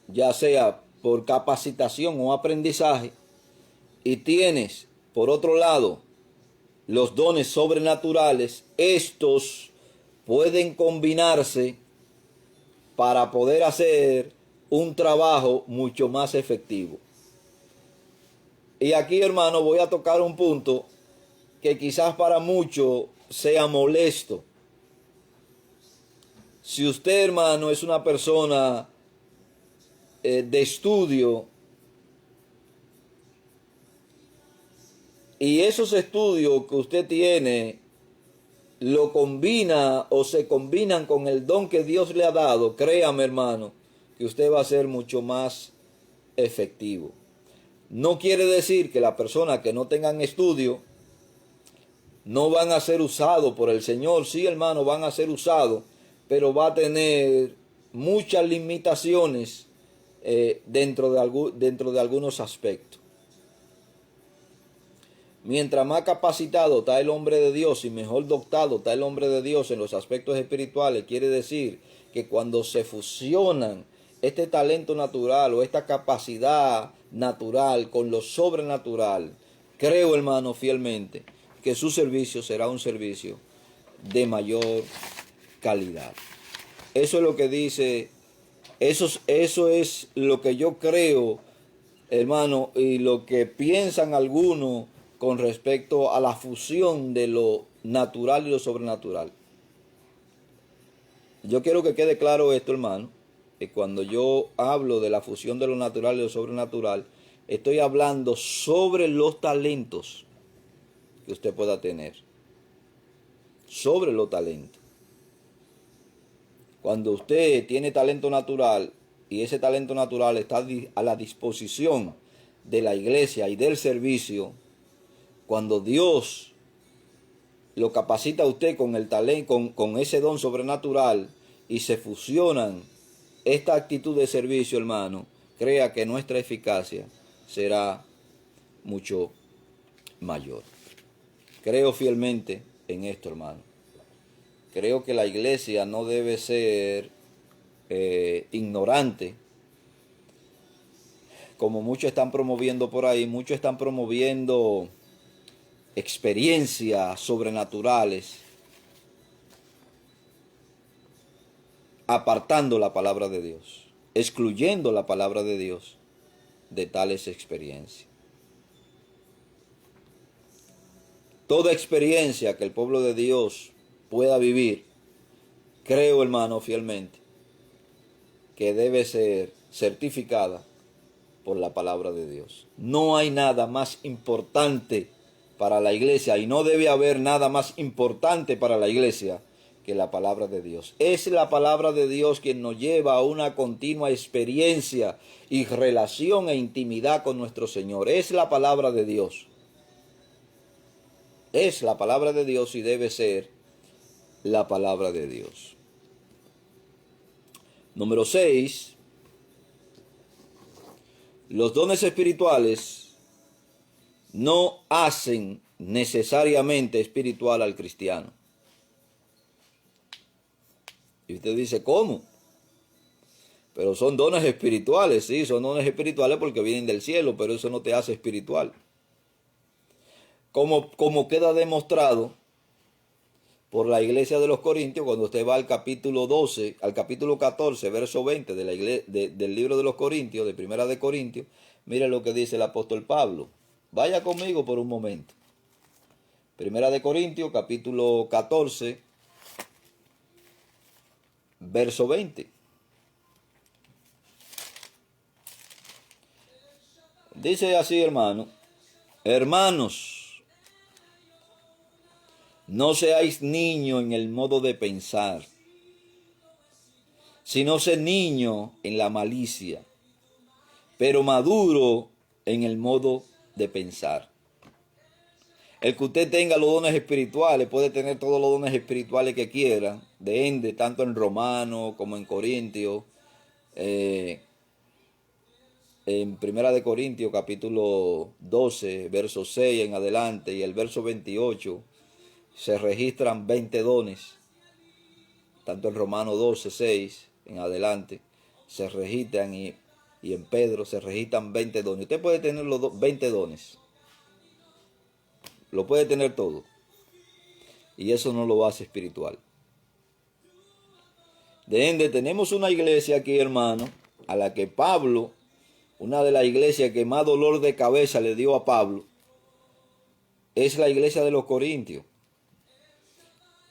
ya sea por capacitación o aprendizaje, y tienes, por otro lado, los dones sobrenaturales, estos pueden combinarse para poder hacer un trabajo mucho más efectivo. Y aquí, hermano, voy a tocar un punto que quizás para muchos sea molesto. Si usted, hermano, es una persona de estudio y esos estudios que usted tiene lo combina o se combinan con el don que Dios le ha dado, créame, hermano, que usted va a ser mucho más efectivo. No quiere decir que las personas que no tengan estudio no van a ser usados por el Señor. Sí, hermano, van a ser usados, pero va a tener muchas limitaciones dentro de algunos aspectos. Mientras más capacitado está el hombre de Dios y mejor dotado está el hombre de Dios en los aspectos espirituales, quiere decir que cuando se fusionan este talento natural o esta capacidad natural con lo sobrenatural, creo, hermano, fielmente que su servicio será un servicio de mayor calidad. Eso es lo que dice, eso es lo que yo creo, hermano, y lo que piensan algunos con respecto a la fusión de lo natural y lo sobrenatural. Yo quiero que quede claro esto, hermano, que cuando yo hablo de la fusión de lo natural y lo sobrenatural, estoy hablando sobre los talentos que usted pueda tener. Sobre los talentos. Cuando usted tiene talento natural y ese talento natural está a la disposición de la iglesia y del servicio, cuando Dios lo capacita a usted con el talento, con ese don sobrenatural y se fusionan esta actitud de servicio, hermano, crea que nuestra eficacia será mucho mayor. Creo fielmente en esto, hermano. Creo que la iglesia no debe ser ignorante, como muchos están promoviendo por ahí. Muchos están promoviendo experiencias sobrenaturales, apartando la palabra de Dios, excluyendo la palabra de Dios de tales experiencias. Toda experiencia que el pueblo de Dios pueda vivir, creo, hermano, fielmente, que debe ser certificada por la palabra de Dios. No hay nada más importante para la iglesia y no debe haber nada más importante para la iglesia que la palabra de Dios. Es la palabra de Dios quien nos lleva a una continua experiencia y relación e intimidad con nuestro Señor. Es la palabra de Dios. Es la palabra de Dios y debe ser la palabra de Dios. Número 6. Los dones espirituales no hacen necesariamente espiritual al cristiano. Y usted dice, ¿cómo? Pero son dones espirituales, sí, son dones espirituales porque vienen del cielo, pero eso no te hace espiritual. Como queda demostrado por la iglesia de los Corintios, cuando usted va al capítulo 12, al capítulo 14, verso 20 del libro de los Corintios, de Primera de Corintios, mire lo que dice el apóstol Pablo. Vaya conmigo por un momento. Primera de Corintios, capítulo 14, verso 20. Dice así, hermano: hermanos, no seáis niños en el modo de pensar, sino sed niño en la malicia, pero maduro en el modo de pensar. El que usted tenga los dones espirituales, puede tener todos los dones espirituales que quiera, de ende, tanto en Romanos como en Corintios, en Primera de Corintios capítulo 12, verso 6 en adelante y el verso 28, se registran 20 dones. Tanto en Romanos 12, 6 en adelante se registran y en Pedro se registran 20 dones. Usted puede tener los 20 dones. Lo puede tener todo. Y eso no lo hace espiritual. De ende, tenemos una iglesia aquí, hermano, a la que Pablo, una de las iglesias que más dolor de cabeza le dio a Pablo, es la iglesia de los Corintios.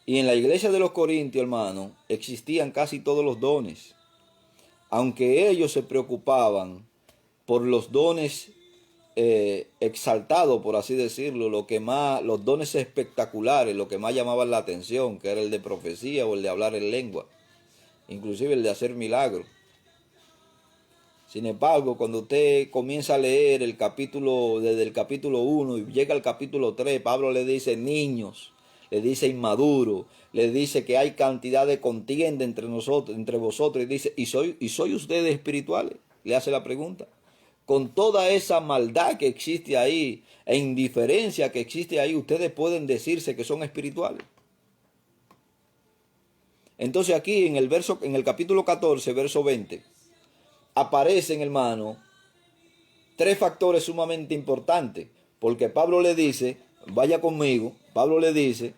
Y en la iglesia de los Corintios, hermano, existían casi todos los dones. Aunque ellos se preocupaban por los dones exaltados, por así decirlo, los dones espectaculares, lo que más llamaban la atención, que era el de profecía o el de hablar en lengua, inclusive el de hacer milagros. Sin embargo, cuando usted comienza a leer el capítulo, desde el capítulo 1 y llega al capítulo 3, Pablo le dice niños, le dice inmaduro, le dice que hay cantidad de contienda entre nosotros, entre vosotros, y dice, ¿y soy ustedes espirituales? Le hace la pregunta. Con toda esa maldad que existe ahí, e indiferencia que existe ahí, ustedes pueden decirse que son espirituales. Entonces aquí en el capítulo 14, verso 20, aparecen, hermano, tres factores sumamente importantes, porque Pablo le dice, vaya conmigo, Pablo le dice,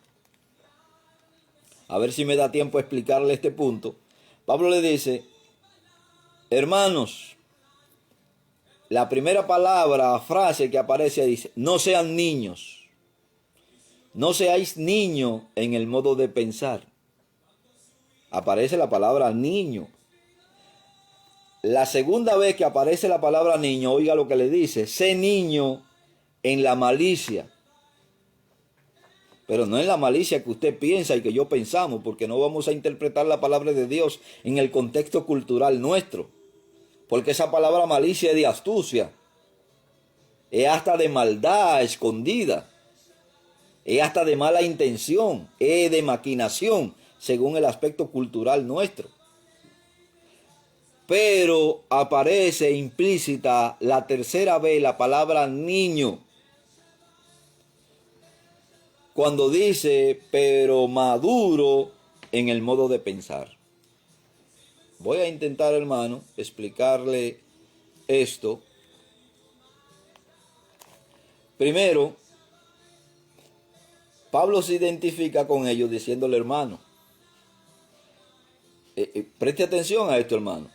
a ver si me da tiempo a explicarle este punto. Pablo le dice, hermanos, la primera palabra, frase que aparece dice, no sean niños, no seáis niños en el modo de pensar. Aparece la palabra niño. La segunda vez que aparece la palabra niño, oiga lo que le dice, sé niño en la malicia. Pero no en la malicia que usted piensa y que yo pensamos, porque no vamos a interpretar la palabra de Dios en el contexto cultural nuestro. Porque esa palabra malicia es de astucia, es hasta de maldad escondida, es hasta de mala intención, es de maquinación, según el aspecto cultural nuestro. Pero aparece implícita la tercera vez la palabra niño, cuando dice, pero maduro en el modo de pensar. Voy a intentar, hermano, explicarle esto. Primero, Pablo se identifica con ellos diciéndole, hermano, preste atención a esto, hermano,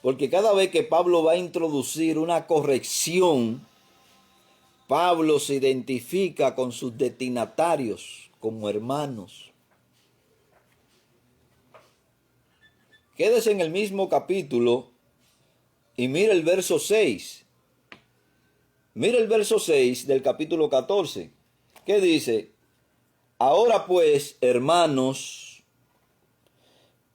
porque cada vez que Pablo va a introducir una corrección, Pablo se identifica con sus destinatarios como hermanos. Quédese en el mismo capítulo y mire el verso 6. Mire el verso 6 del capítulo 14. ¿Qué dice? Ahora pues, hermanos,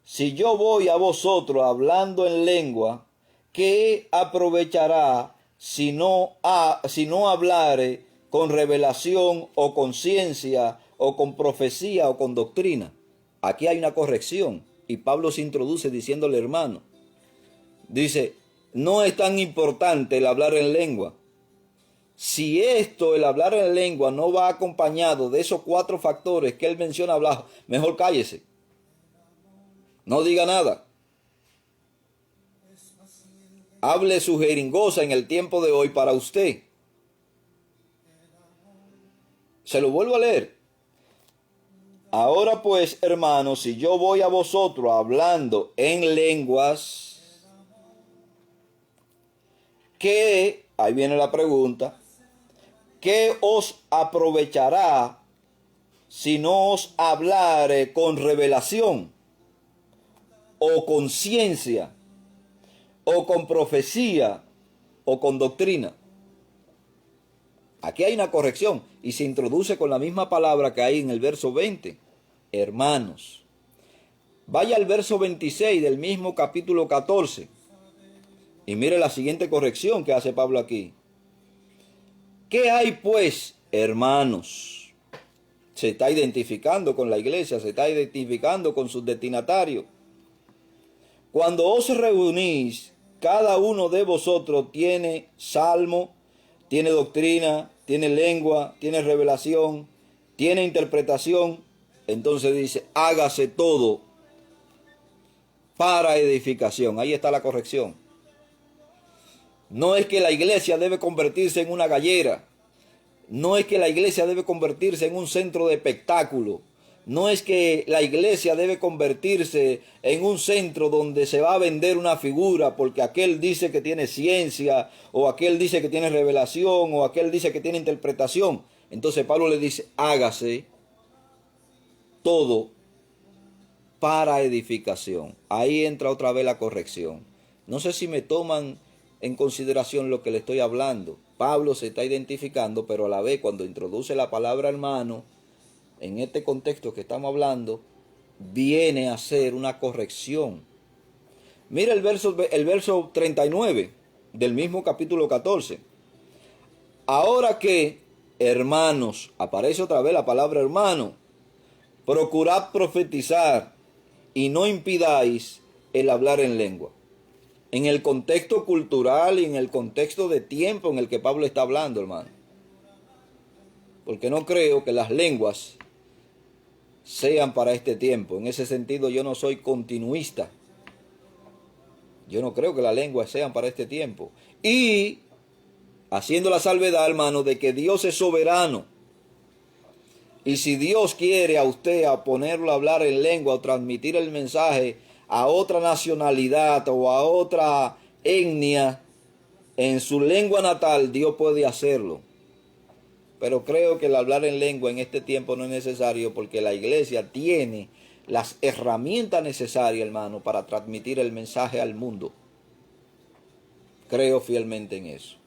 si yo voy a vosotros hablando en lengua, ¿qué aprovechará si no hablare con revelación o con ciencia o con profecía o con doctrina? Aquí hay una corrección y Pablo se introduce diciéndole, hermano, dice, no es tan importante el hablar en lengua. Si el hablar en lengua no va acompañado de esos 4 factores que él menciona abajo, mejor cállese. No diga nada. Hable su jeringosa en el tiempo de hoy para usted. Se lo vuelvo a leer. Ahora pues, hermanos, si yo voy a vosotros hablando en lenguas, ¿qué? Ahí viene la pregunta. ¿Qué os aprovechará si no os hablare con revelación o con ciencia o con profecía o con doctrina? Aquí hay una corrección y se introduce con la misma palabra que hay en el verso 20. Hermanos. Vaya al verso 26 del mismo capítulo 14 y mire la siguiente corrección que hace Pablo aquí. ¿Qué hay pues, hermanos? Se está identificando con la iglesia, se está identificando con sus destinatarios. Cuando os reunís, cada uno de vosotros tiene salmo, tiene doctrina, tiene lengua, tiene revelación, tiene interpretación, entonces dice, hágase todo para edificación. Ahí está la corrección. No es que la iglesia debe convertirse en una gallera. No es que la iglesia debe convertirse en un centro de espectáculo. No es que la iglesia debe convertirse en un centro donde se va a vender una figura porque aquel dice que tiene ciencia, o aquel dice que tiene revelación, o aquel dice que tiene interpretación. Entonces Pablo le dice, hágase todo para edificación. Ahí entra otra vez la corrección. No sé si me toman en consideración lo que le estoy hablando. Pablo se está identificando, pero a la vez cuando introduce la palabra hermano, en este contexto que estamos hablando, viene a ser una corrección. Mira el verso 39 del mismo capítulo 14. Ahora que, hermanos, aparece otra vez la palabra hermano, procurad profetizar y no impidáis el hablar en lengua. En el contexto cultural y en el contexto de tiempo en el que Pablo está hablando, hermano. Porque no creo que las lenguas sean para este tiempo. En ese sentido yo no soy continuista. Yo no creo que las lenguas sean para este tiempo. Y haciendo la salvedad, hermano, de que Dios es soberano. Y si Dios quiere a usted a ponerlo a hablar en lengua o transmitir el mensaje a otra nacionalidad o a otra etnia en su lengua natal, Dios puede hacerlo. Pero creo que el hablar en lengua en este tiempo no es necesario porque la iglesia tiene las herramientas necesarias, hermano, para transmitir el mensaje al mundo. Creo fielmente en eso.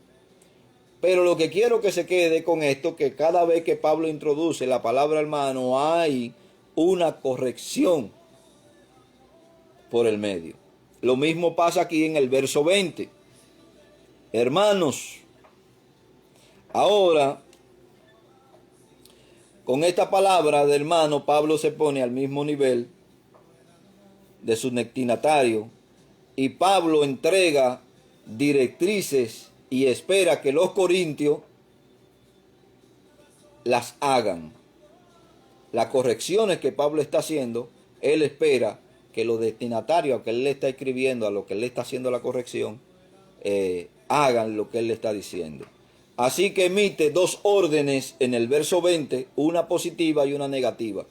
Pero lo que quiero que se quede con esto, que cada vez que Pablo introduce la palabra hermano, hay una corrección por el medio. Lo mismo pasa aquí en el verso 20. Hermanos, ahora, con esta palabra de hermano, Pablo se pone al mismo nivel de su destinatario y Pablo entrega directrices y espera que los corintios las hagan. Las correcciones que Pablo está haciendo, él espera que los destinatarios a que él le está escribiendo, a lo que él le está haciendo la corrección, hagan lo que él le está diciendo. Así que emite dos órdenes en el verso 20, una positiva y una negativa.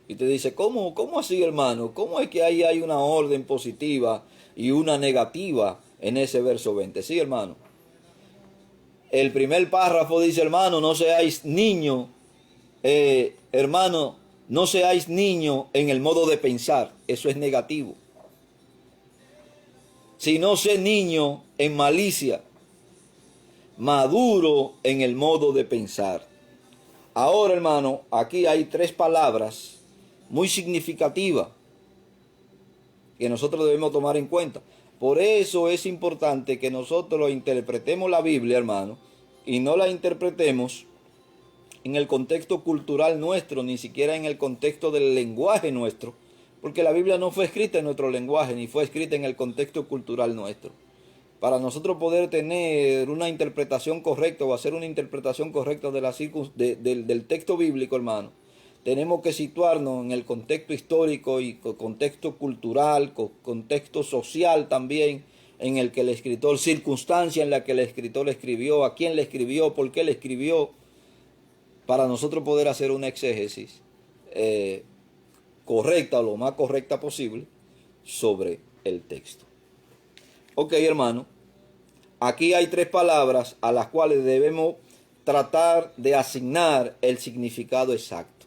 Y te dice, ¿cómo así, hermano? ¿Cómo es que ahí hay una orden positiva y una negativa en ese verso 20? Sí, hermano. El primer párrafo dice, hermano, no seáis niños, hermano, no seáis niños en el modo de pensar. Eso es negativo. Sino sé niño en malicia, maduro en el modo de pensar. Ahora, hermano, aquí hay tres palabras muy significativas que nosotros debemos tomar en cuenta. Por eso es importante que nosotros interpretemos la Biblia, hermano, y no la interpretemos en el contexto cultural nuestro, ni siquiera en el contexto del lenguaje nuestro, porque la Biblia no fue escrita en nuestro lenguaje, ni fue escrita en el contexto cultural nuestro. Para nosotros poder tener una interpretación correcta o hacer una interpretación correcta del texto bíblico, hermano, tenemos que situarnos en el contexto histórico y contexto cultural, contexto social también, en el que el escritor, circunstancia en la que el escritor escribió, a quién le escribió, por qué le escribió, para nosotros poder hacer una exégesis correcta, o lo más correcta posible, sobre el texto. Ok, hermano, aquí hay tres palabras a las cuales debemos tratar de asignar el significado exacto.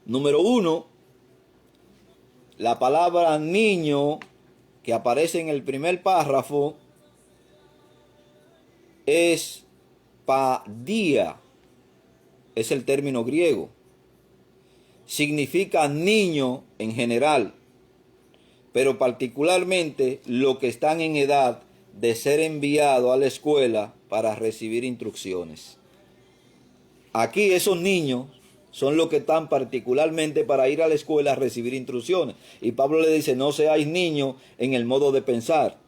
Número 1, la palabra niño que aparece en el primer párrafo es padía, es el término griego. Significa niño en general, pero particularmente los que están en edad de ser enviados a la escuela para recibir instrucciones. Aquí esos niños son los que están particularmente para ir a la escuela a recibir instrucciones. Y Pablo le dice, no seáis niños en el modo de pensar.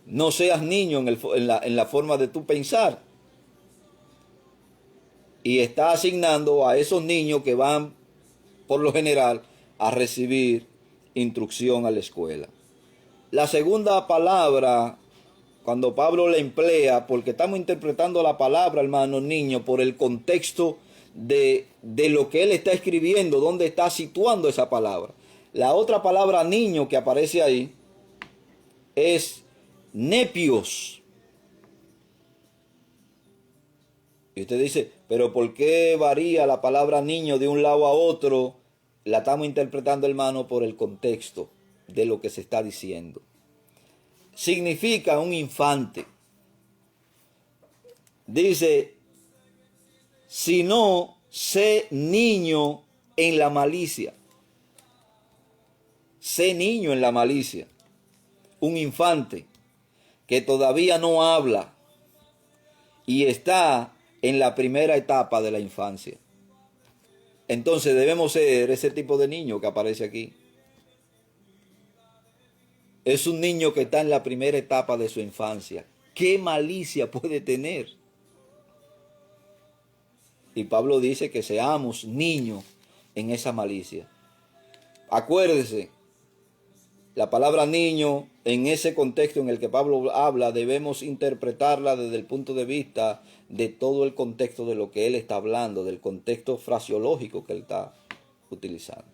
No seas niño en la forma de tu pensar. Y está asignando a esos niños que van, por lo general, a recibir instrucción a la escuela. La segunda palabra, cuando Pablo la emplea, porque estamos interpretando la palabra, hermano, niño, por el contexto de lo que él está escribiendo, dónde está situando esa palabra. La otra palabra niño que aparece ahí es nepios. Y usted dice, pero ¿por qué varía la palabra niño de un lado a otro? La estamos interpretando, hermano, por el contexto de lo que se está diciendo. Significa un infante. Dice, si no, sé niño en la malicia. Sé niño en la malicia. Un infante que todavía no habla y está en la primera etapa de la infancia. Entonces debemos ser ese tipo de niño que aparece aquí. Es un niño que está en la primera etapa de su infancia. ¿Qué malicia puede tener? Y Pablo dice que seamos niños en esa malicia. Acuérdese, la palabra niño, en ese contexto en el que Pablo habla, debemos interpretarla desde el punto de vista de todo el contexto de lo que él está hablando, del contexto fraseológico que él está utilizando.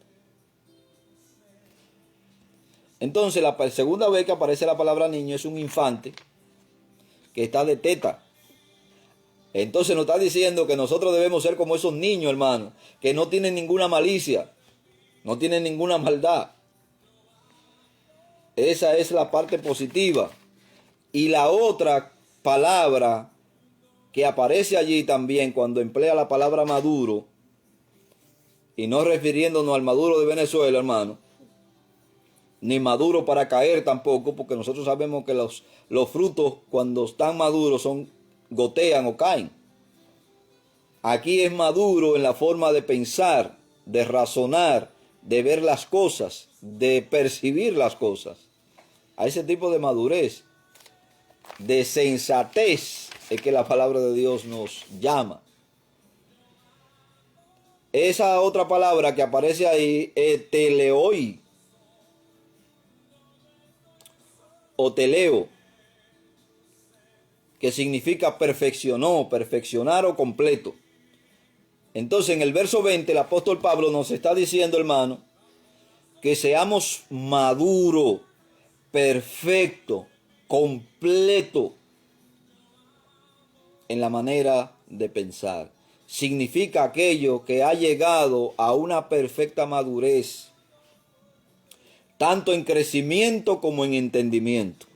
Entonces, la segunda vez que aparece la palabra niño es un infante que está de teta. Entonces nos está diciendo que nosotros debemos ser como esos niños, hermano, que no tienen ninguna malicia, no tienen ninguna maldad. Esa es la parte positiva. Y la otra palabra que aparece allí también cuando emplea la palabra maduro, y no refiriéndonos al maduro de Venezuela, hermano, ni maduro para caer tampoco, porque nosotros sabemos que los frutos cuando están maduros gotean o caen. Aquí es maduro en la forma de pensar, de razonar, de ver las cosas, de percibir las cosas. A ese tipo de madurez, de sensatez, es que la palabra de Dios nos llama. Esa otra palabra que aparece ahí es teleoi o teleo, que significa perfeccionó, perfeccionar o completo. Entonces en el verso 20 el apóstol Pablo nos está diciendo, hermano, que seamos maduros, perfecto, completo en la manera de pensar. Significa aquello que ha llegado a una perfecta madurez, tanto en crecimiento como en entendimiento.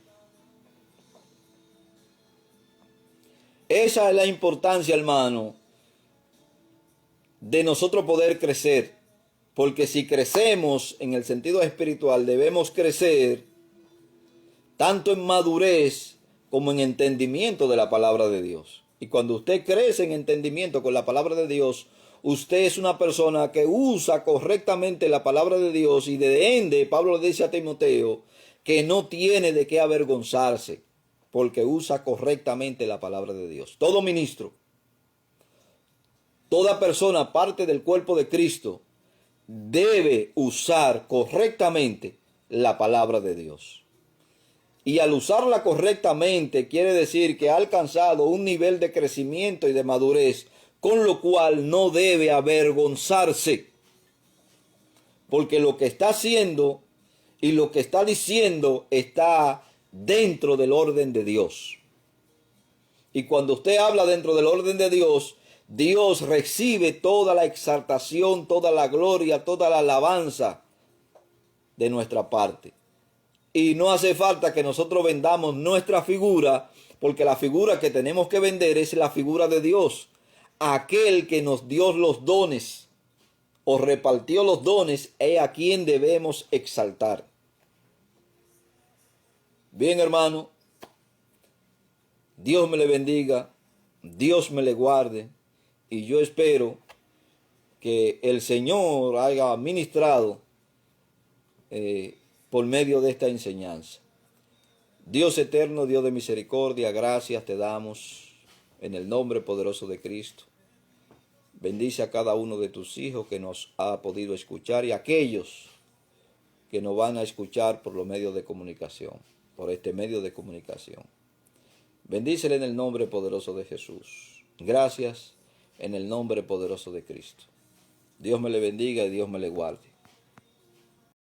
Esa es la importancia, hermano, de nosotros poder crecer. Porque si crecemos en el sentido espiritual, debemos crecer tanto en madurez como en entendimiento de la palabra de Dios. Y cuando usted crece en entendimiento con la palabra de Dios, usted es una persona que usa correctamente la palabra de Dios, y de ende, Pablo le dice a Timoteo que no tiene de qué avergonzarse, porque usa correctamente la palabra de Dios. Todo ministro, toda persona parte del cuerpo de Cristo, debe usar correctamente la palabra de Dios. Y al usarla correctamente quiere decir que ha alcanzado un nivel de crecimiento y de madurez, con lo cual no debe avergonzarse, porque lo que está haciendo y lo que está diciendo está dentro del orden de Dios. Y cuando usted habla dentro del orden de Dios, Dios recibe toda la exaltación, toda la gloria, toda la alabanza de nuestra parte. Y no hace falta que nosotros vendamos nuestra figura, porque la figura que tenemos que vender es la figura de Dios. Aquel que nos dio los dones o repartió los dones es a quien debemos exaltar. Bien, hermano, Dios me le bendiga, Dios me le guarde y yo espero que el Señor haya ministrado por medio de esta enseñanza. Dios eterno, Dios de misericordia, gracias te damos en el nombre poderoso de Cristo. Bendice a cada uno de tus hijos que nos ha podido escuchar y a aquellos que nos van a escuchar por los medios de comunicación, por este medio de comunicación. Bendícele en el nombre poderoso de Jesús. Gracias en el nombre poderoso de Cristo. Dios me le bendiga y Dios me le guarde.